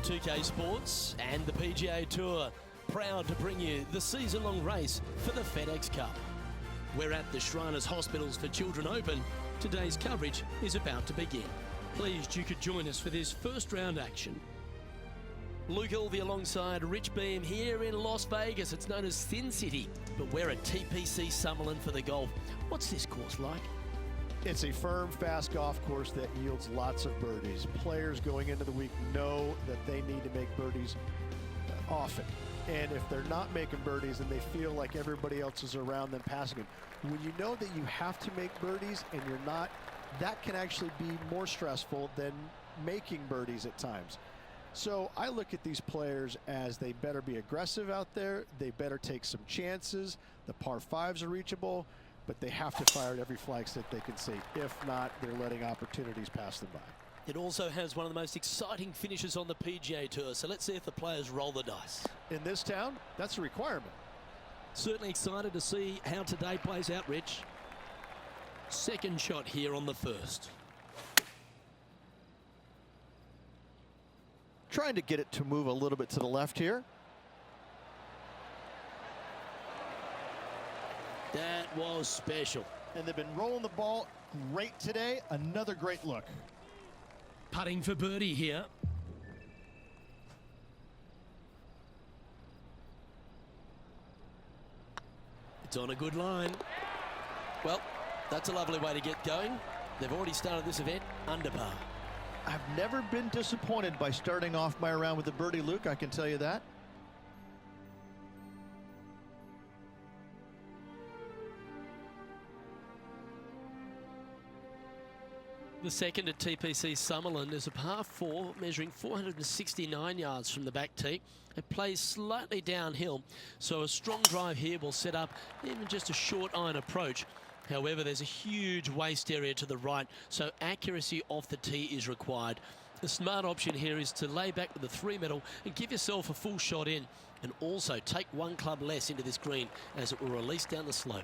2K Sports and the PGA Tour, proud to bring you the season-long race for the FedEx Cup. We're at the Shriners Hospitals for Children Open. Today's coverage is about to begin. Pleased you could join us for this first round action. Luke Elvey alongside Rich Beam here in Las Vegas. It's known as Sin City, but we're at TPC Summerlin for the golf. What's this course like? It's a firm, fast golf course that yields lots of birdies. Players going into the week know that they need to make birdies often. And if they're not making birdies and they feel like everybody else is around them passing them, when you know that you have to make birdies and you're not, that can actually be more stressful than making birdies at times. So I look at these players as they better be aggressive out there. They better take some chances. The par fives are reachable, but they have to fire at every flagstick they can see. If not, they're letting opportunities pass them by. It also has one of the most exciting finishes on the PGA Tour, so let's see if the players roll the dice. In this town, that's a requirement. Certainly excited to see how today plays out, Rich. Second shot here on the first. Trying to get it to move a little bit to the left here. That was special. And they've been rolling the ball great today. Another great look. Putting for birdie here. It's on a good line. Well, that's a lovely way to get going. They've already started this event under par. I've never been disappointed by starting off my round with a birdie, Luke, I can tell you that. The second at TPC Summerlin is a par 4 measuring 469 yards from the back tee. It plays slightly downhill, so a strong drive here will set up even just a short iron approach. However, there's a huge waste area to the right, so accuracy off the tee is required. The smart option here is to lay back with the 3-metal and give yourself a full shot in, and also take one club less into this green as it will release down the slope.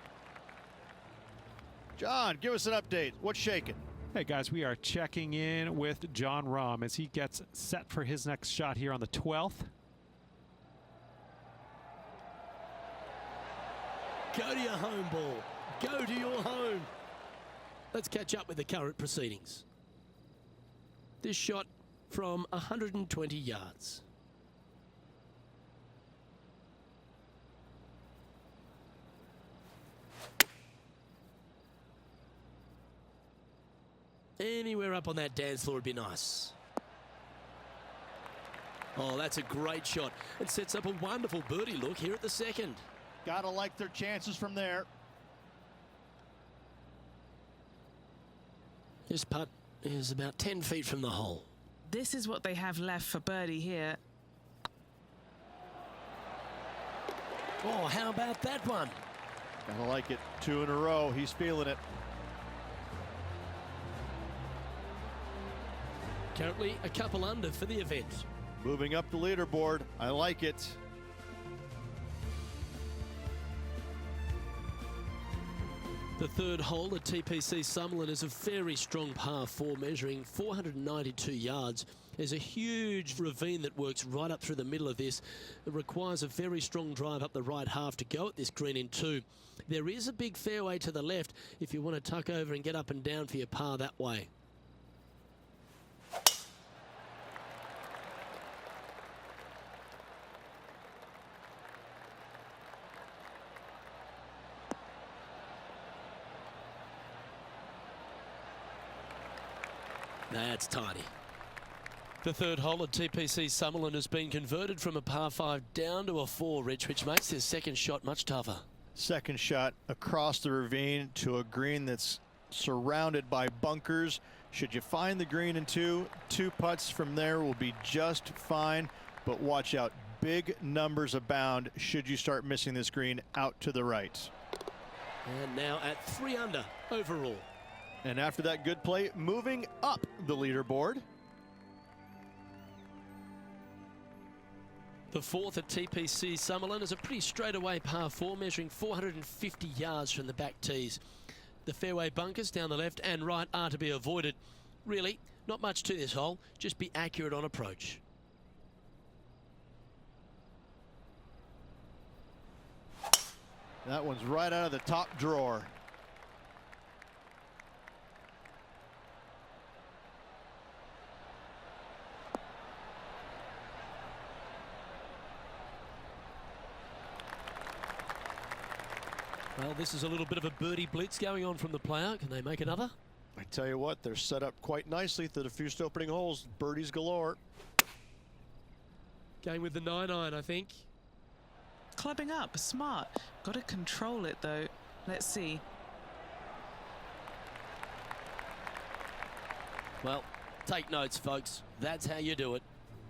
John, give us an update. What's shaking? Hey guys, we are checking in with John Rahm as he gets set for his next shot here on the 12th. Go to your home ball. Go to your home. Let's catch up with the current proceedings. This shot from 120 yards. Anywhere up on that dance floor would be nice. Oh, that's a great shot. It sets up a wonderful birdie look here at the second. Gotta like their chances from there. This putt is about 10 feet from the hole. This is what they have left for birdie here. Oh, how about that one? Gotta like it. 2 in a row. He's feeling it. Currently a couple under for the event. Moving up the leaderboard. I like it. The third hole at TPC Summerlin is a very strong par 4 measuring 492 yards. There's a huge ravine that works right up through the middle of this. It requires a very strong drive up the right half to go at this green in 2. There is a big fairway to the left if you want to tuck over and get up and down for your par that way. That's tidy. The third hole at TPC Summerlin has been converted from a par 5 down to a 4, Rich, which makes his second shot much tougher. Second shot across the ravine to a green that's surrounded by bunkers. Should you find the green in 2 putts from there will be just fine, but watch out. Big numbers abound should you start missing this green out to the right. And now at 3 under overall. And after that good play, moving up the leaderboard. The fourth at TPC Summerlin is a pretty straightaway par 4 measuring 450 yards from the back tees. The fairway bunkers down the left and right are to be avoided. Really, not much to this hole, just be accurate on approach. That one's right out of the top drawer. Well, this is a little bit of a birdie blitz going on from the player. Can they make another? I tell you what, they're set up quite nicely through the first opening holes. Birdies galore. Going with the 9-iron, I think. Clubbing up, smart. Got to control it though. Let's see. Well, take notes, folks. That's how you do it.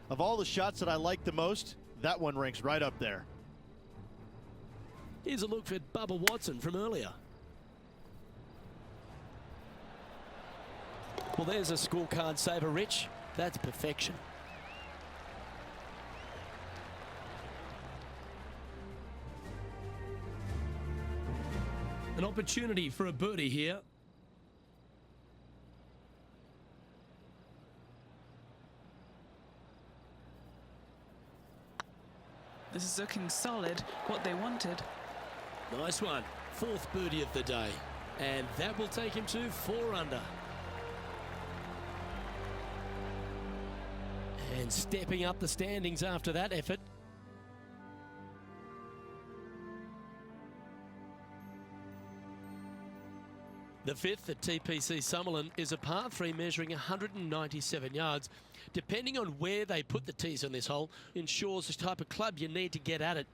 Of all the shots that I like the most, that one ranks right up there. Here's a look at Bubba Watson from earlier. Well, there's a scorecard saver, Rich. That's perfection. An opportunity for a birdie here. This is looking solid, what they wanted. Nice one. Fourth birdie of the day. And that will take him to 4 under. And stepping up the standings after that effort. The fifth at TPC Summerlin is a par 3 measuring 197 yards. Depending on where they put the tees on this hole ensures the type of club you need to get at it.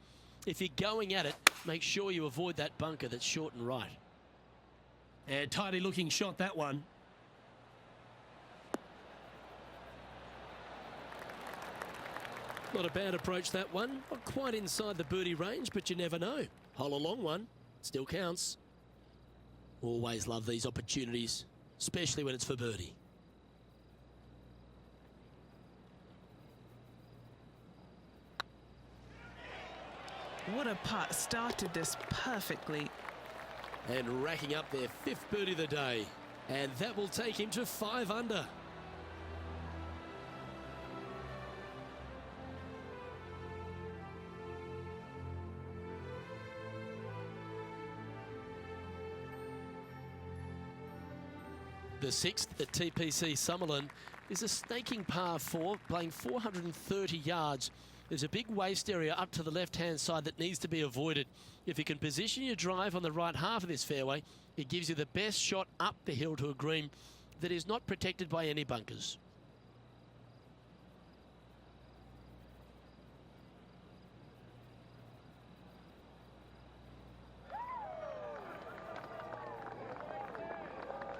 If you're going at it, make sure you avoid that bunker that's short and right. And tidy looking shot, that one. Not a bad approach, that one. Not quite inside the birdie range, but you never know. Hole a long one, still counts. Always love these opportunities, especially when it's for birdie. What a putt. Started this perfectly. And racking up their 5th birdie of the day. And that will take him to 5 under. The 6th at TPC Summerlin is a snaking par 4, playing 430 yards. There's a big waste area up to the left-hand side that needs to be avoided. If you can position your drive on the right half of this fairway, it gives you the best shot up the hill to a green that is not protected by any bunkers.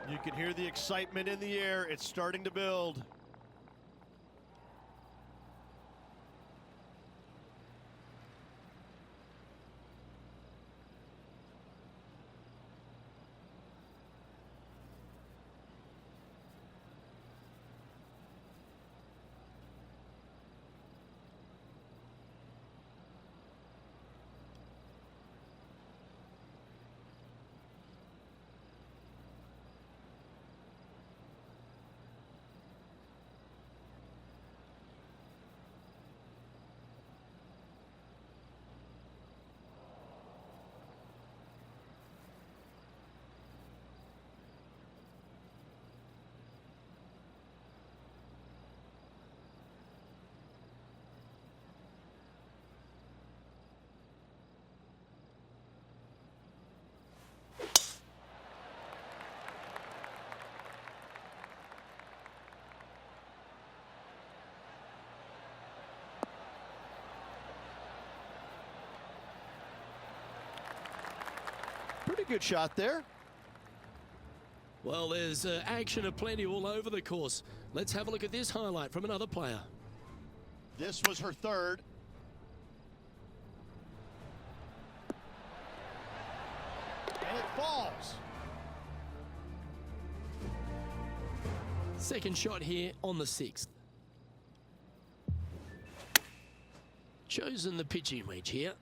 You can hear the excitement in the air. It's starting to build. Pretty good shot there. Well, there's action aplenty all over the course. Let's have a look at this highlight from another player. This was her 3rd. And it falls. Second shot here on the 6th. Chosen the pitching wedge here.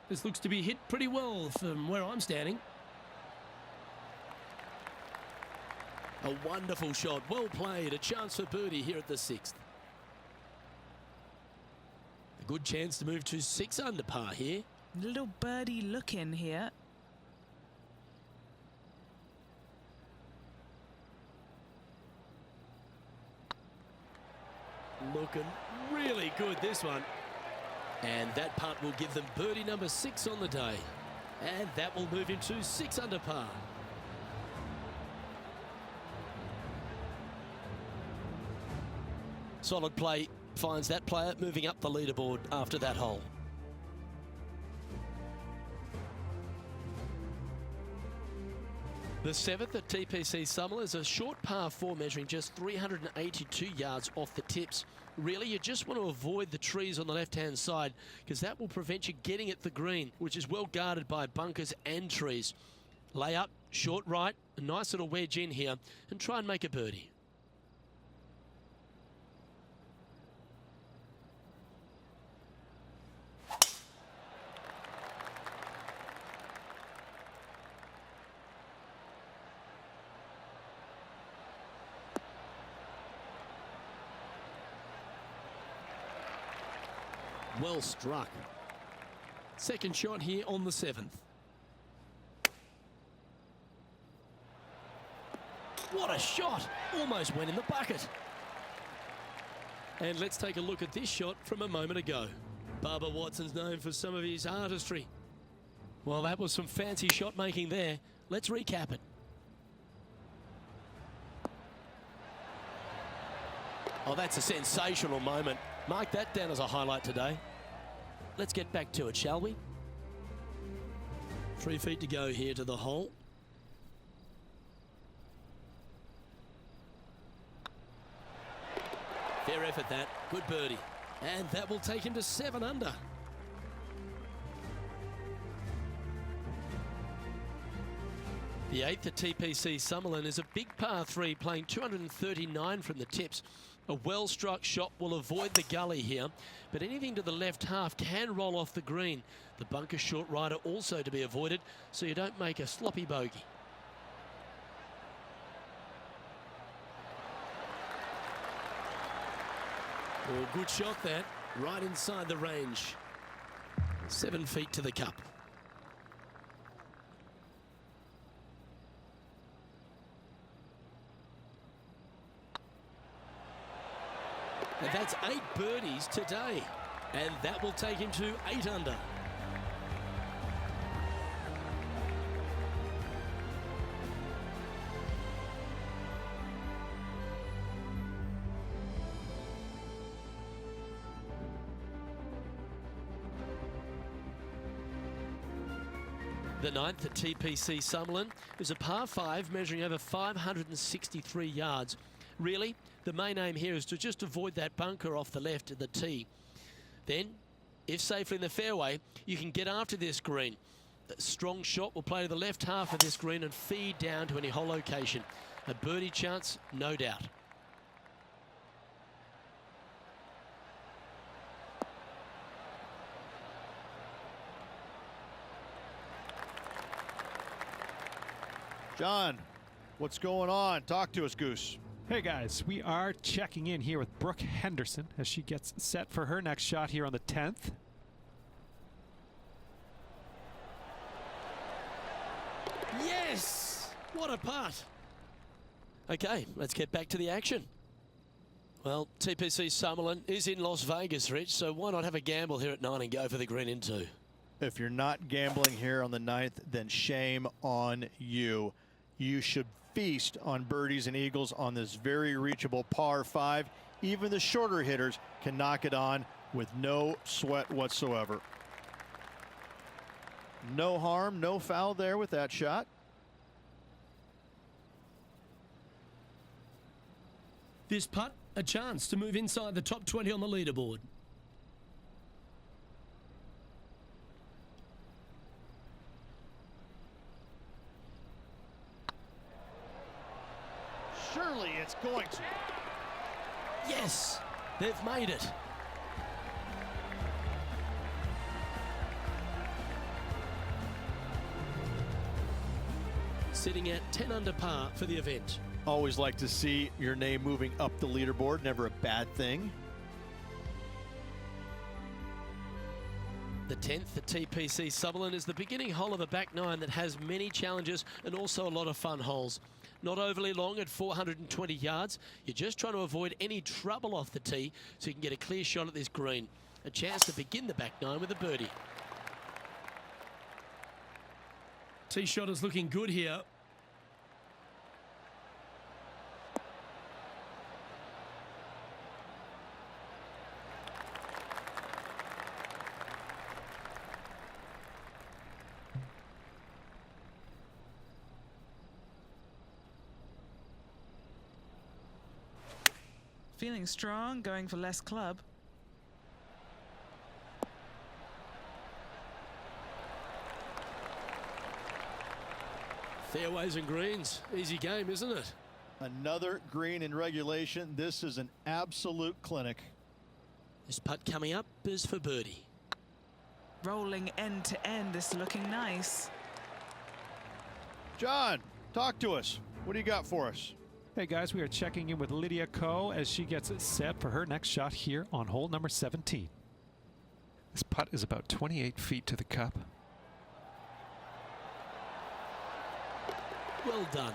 This looks to be hit pretty well from where I'm standing. A wonderful shot, well played, a chance for birdie here at the 6th. A good chance to move to 6 under par here. Little birdie looking here. Looking really good, this one. And that putt will give them birdie number 6 on the day. And that will move him to 6 under par. Solid play finds that player moving up the leaderboard after that hole. The 7th at TPC Summerlin is a short par 4 measuring just 382 yards off the tips. Really, you just want to avoid the trees on the left-hand side because that will prevent you getting at the green, which is well guarded by bunkers and trees. Lay up, short right, a nice little wedge in here and try and make a birdie. Well struck. Second shot here on the 7th. What a shot! Almost went in the bucket. And let's take a look at this shot from a moment ago. Barbara Watson's known for some of his artistry. Well, that was some fancy shot making there. Let's recap it. Oh, that's a sensational moment. Mark that down as a highlight today. Let's get back to it, shall we? 3 feet to go here to the hole. Fair effort that. Good birdie. And that will take him to 7 under. The 8th at TPC Summerlin is a big par 3 playing 239 from the tips. A well-struck shot will avoid the gully here, but anything to the left half can roll off the green. The bunker short rider also to be avoided, so you don't make a sloppy bogey. Oh, good shot that, right inside the range. 7 feet to the cup. And that's 8 birdies today. And that will take him to 8 under. The 9th at TPC Summerlin is a par 5 measuring over 563 yards. Really, the main aim here is to just avoid that bunker off the left of the tee. Then, if safely in the fairway, you can get after this green. A strong shot will play to the left half of this green and feed down to any hole location. A birdie chance, no doubt. John, what's going on? Talk to us, Goose. Hey guys, we are checking in here with Brooke Henderson as she gets set for her next shot here on the 10th. Yes! What a putt! Okay, let's get back to the action. Well, TPC Summerlin is in Las Vegas, Rich, so why not have a gamble here at 9 and go for the green in 2? If you're not gambling here on the 9th, then shame on you. You should feast on birdies and eagles on this very reachable par 5. Even the shorter hitters can knock it on with no sweat whatsoever. No harm, no foul there with that shot. This putt, a chance to move inside the top 20 on the leaderboard. Surely it's going to. Yes, they've made it. Sitting at 10 under par for the event. Always like to see your name moving up the leaderboard. Never a bad thing. The 10th, the TPC Sutherland, is the beginning hole of a back nine that has many challenges and also a lot of fun holes. Not overly long at 420 yards. You're just trying to avoid any trouble off the tee so you can get a clear shot at this green. A chance to begin the back nine with a birdie. Tee shot is looking good here. Feeling strong, going for less club. Fairways and greens. Easy game, isn't it? Another green in regulation. This is an absolute clinic. This putt coming up is for birdie. Rolling end to end, this is looking nice. John, talk to us. What do you got for us? Hey guys, we are checking in with Lydia Ko as she gets it set for her next shot here on hole number 17. This putt is about 28 feet to the cup. Well done.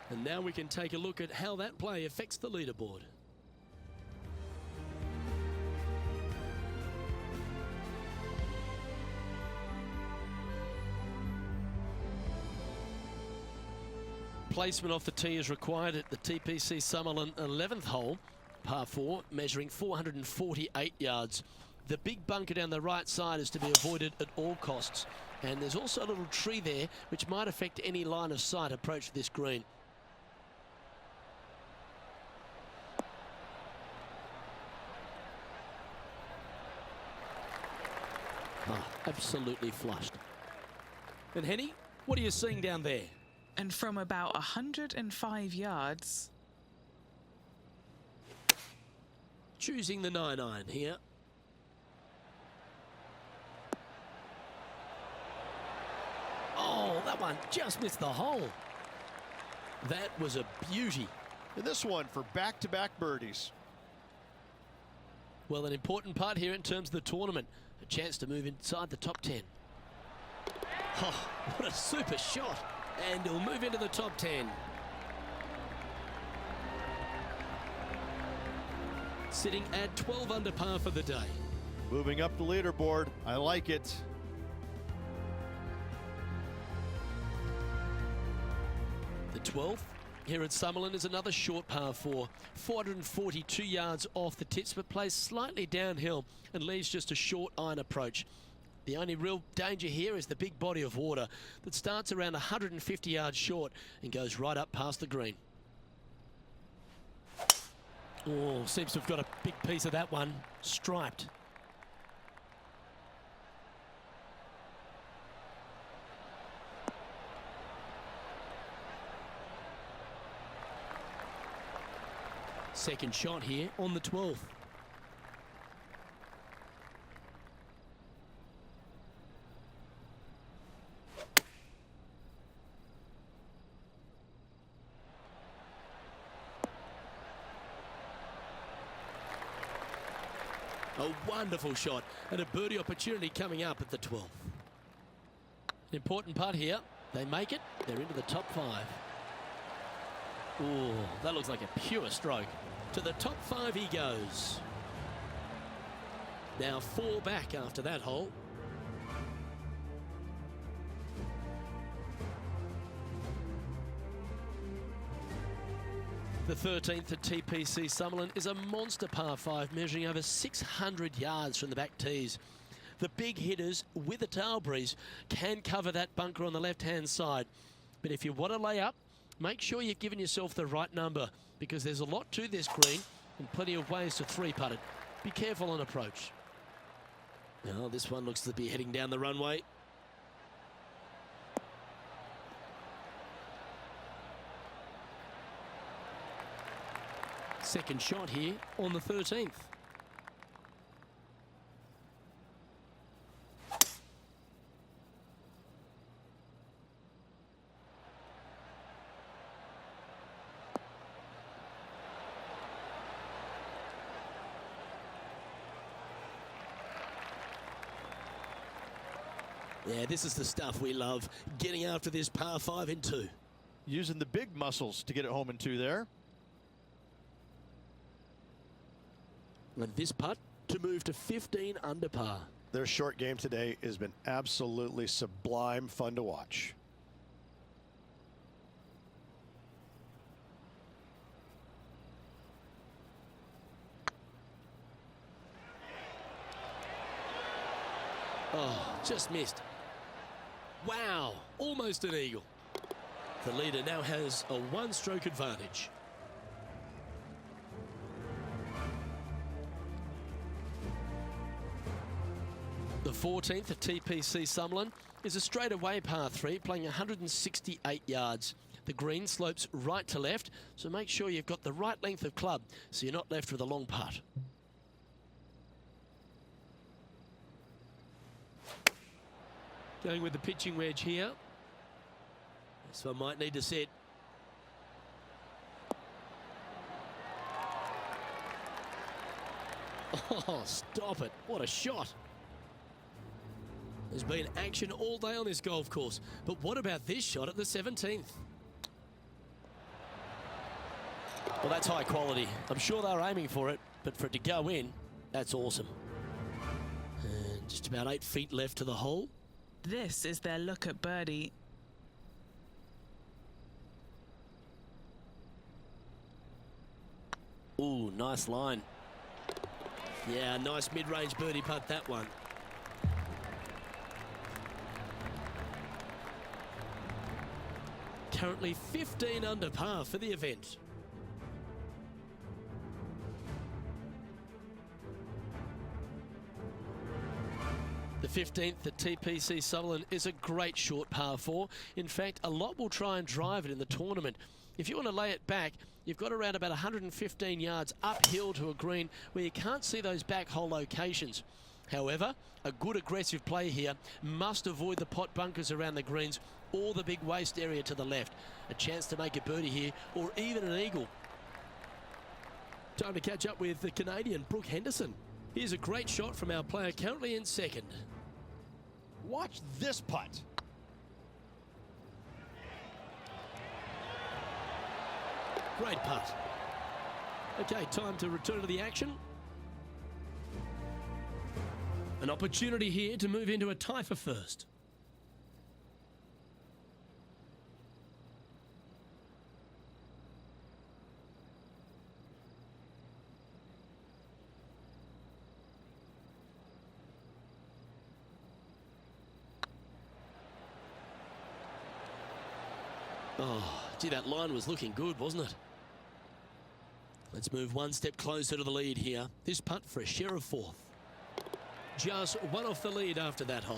And now we can take a look at how that play affects the leaderboard. Placement off the tee is required at the TPC Summerlin 11th hole, par 4, measuring 448 yards. The big bunker down the right side is to be avoided at all costs. And there's also a little tree there which might affect any line of sight approach to this green. Oh, absolutely flushed. And Henny, what are you seeing down there? And from about 105 yards. Choosing the 9-iron here. Oh, that one just missed the hole. That was a beauty. And this one for back-to-back birdies. Well, an important part here in terms of the tournament. A chance to move inside the top 10. Oh, what a super shot. And he'll move into the top 10. Sitting at 12 under par for the day. Moving up the leaderboard. I like it. The 12th here at Summerlin is another short par 4. 442 yards off the tips, but plays slightly downhill and leaves just a short iron approach. The only real danger here is the big body of water that starts around 150 yards short and goes right up past the green. Oh, seems to have got a big piece of that one. Striped. Second shot here on the 12th. A wonderful shot and a birdie opportunity coming up at the 12th. An important putt here. They make it. They're into the top 5. Oh, that looks like a pure stroke. To the top 5 he goes. Now 4 back after that hole. The 13th at TPC Summerlin is a monster par 5 measuring over 600 yards from the back tees. The big hitters with a tail breeze can cover that bunker on the left-hand side. But if you want to lay up, make sure you've given yourself the right number because there's a lot to this green and plenty of ways to 3-putt it. Be careful on approach. Now this one looks to be heading down the runway. Second shot here on the 13th. Yeah, this is the stuff we love, getting after this par 5 in 2. Using the big muscles to get it home in 2 there. And this putt to move to 15 under par. Their short game today has been absolutely sublime fun to watch. Oh, just missed. Wow, almost an eagle. The leader now has a 1-stroke advantage. The 14th at TPC Summerlin is a straightaway par 3 playing 168 yards. The green slopes right to left, so make sure you've got the right length of club so you're not left with a long putt. Going with the pitching wedge here. This one might need to set. Oh, stop it. What a shot. There's been action all day on this golf course. But what about this shot at the 17th? Well, that's high quality. I'm sure they're aiming for it, but for it to go in, that's awesome. And just about 8 feet left to the hole. This is their look at birdie. Ooh, nice line. Yeah, nice mid-range birdie putt, that one. Currently 15 under par for the event. The 15th at TPC Summerlin is a great short par 4. In fact, a lot will try and drive it in the tournament. If you want to lay it back, you've got around about 115 yards uphill to a green where you can't see those back hole locations. However, a good aggressive play here must avoid the pot bunkers around the greens or the big waste area to the left. A chance to make a birdie here or even an eagle. Time to catch up with the Canadian Brooke Henderson. Here's a great shot from our player currently in second. Watch this putt. Great putt. Okay, time to return to the action. An opportunity here to move into a tie for first. Oh, gee, that line was looking good, wasn't it? Let's move one step closer to the lead here. This putt for a share of 4th. Just one off the lead after that hole.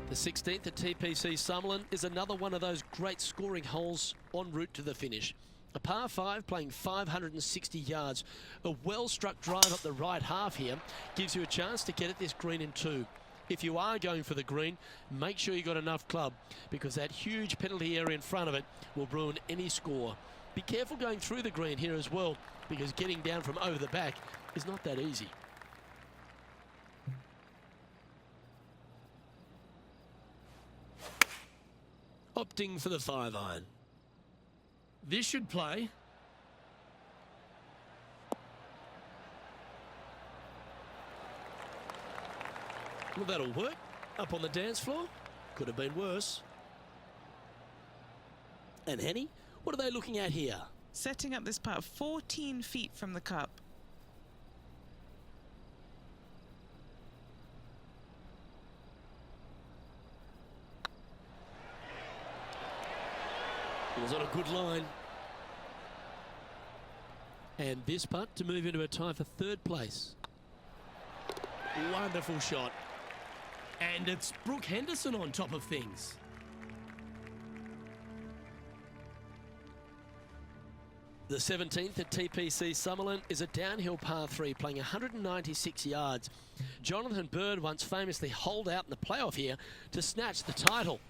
The 16th at TPC Summerlin is another one of those great scoring holes en route to the finish. A par 5 playing 560 yards. A well-struck drive up the right half here gives you a chance to get at this green in 2. If you are going for the green, make sure you got enough club because that huge penalty area in front of it will ruin any score. Be careful going through the green here as well because getting down from over the back is not that easy. Opting for the 5-iron. This should play. Well, that'll work. Up on the dance floor. Could have been worse. And Henny, what are they looking at here? Setting up this putt 14 feet from the cup. It was on a good line. And this putt to move into a tie for 3rd place. Wonderful shot. And it's Brooke Henderson on top of things. The 17th at TPC Summerlin is a downhill par 3 playing 196 yards. Jonathan Bird once famously holed out in the playoff here to snatch the title.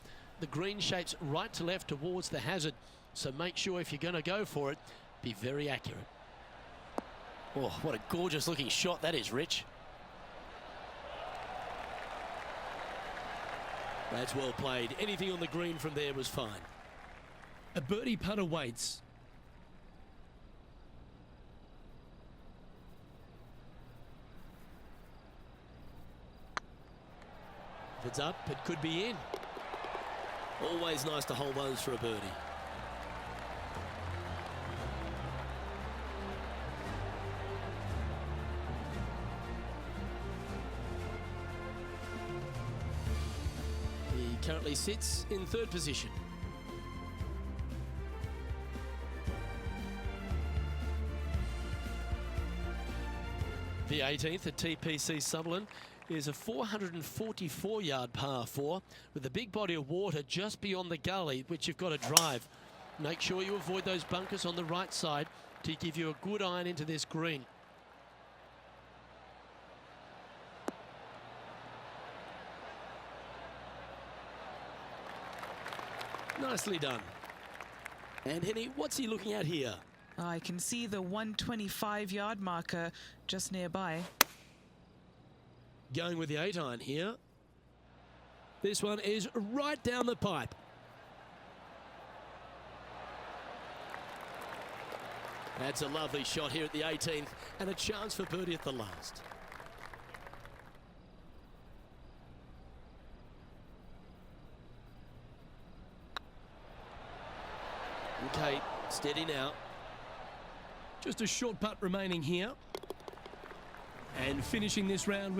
The green shapes right to left towards the hazard, so make sure if you're going to go for it, be very accurate. Oh, what a gorgeous looking shot that is, Rich. That's well played. Anything on the green from there was fine. A birdie putt awaits. If it's up, it could be in. Always nice to hold those for a birdie. He currently sits in third position. The 18th at TPC Sutherland is a 444-yard par 4 with a big body of water just beyond the gully, which you've got to drive. Make sure you avoid those bunkers on the right side to give you a good iron into this green. Nicely done. And Henny, what's he looking at here? I can see the 125-yard marker just nearby. Going with the 8-iron here. This one is right down the pipe. That's a lovely shot here at the 18th and a chance for birdie at the last. Okay, steady now. Just a short putt remaining here. And finishing this round with